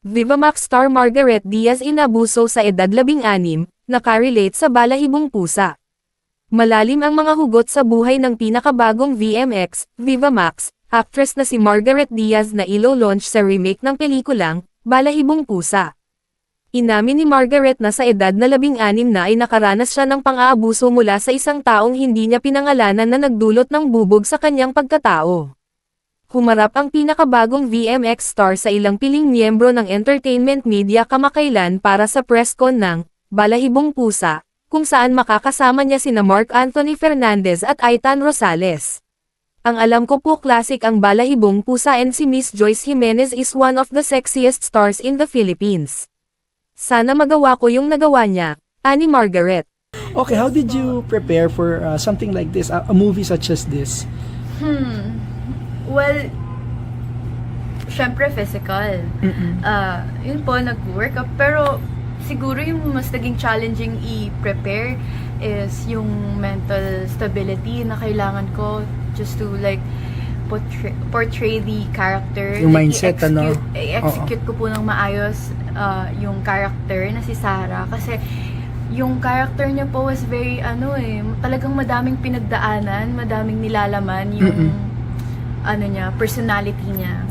Viva Max star Margaret Diaz inabuso sa edad 16, nakarelate sa balahibong pusa. Malalim ang mga hugot sa buhay ng pinakabagong VMX, Viva Max, actress na si Margaret Diaz na ilo-launch sa remake ng pelikulang, Balahibong Pusa. Inamin ni Margaret na sa edad na 16 na ay nakaranas siya ng pang-aabuso mula sa isang taong hindi niya pinangalanan na nagdulot ng bubog sa kanyang pagkatao. Humarap ang pinakabagong VMX star sa ilang piling miyembro ng entertainment media kamakailan para sa press con ng Balahibong Pusa, kung saan makakasama niya sina Mark Anthony Fernandez at Aitan Rosales. Ang alam ko po classic ang Balahibong Pusa and si Miss Joyce Jimenez is one of the sexiest stars in the Philippines. Sana magawa ko yung nagawa niya, ani Margaret. Okay, how did you prepare for something like this, a movie such as this? Well, syempre physical. Yun po, nag-work up. Pero siguro yung mas naging challenging i-prepare is yung mental stability na kailangan ko just to like portray the character. Yung like, mindset, ano? I-execute ko po ng maayos yung character na si Sarah. Kasi yung character niya po was very, talagang madaming pinagdaanan, madaming nilalaman yung, personality niya.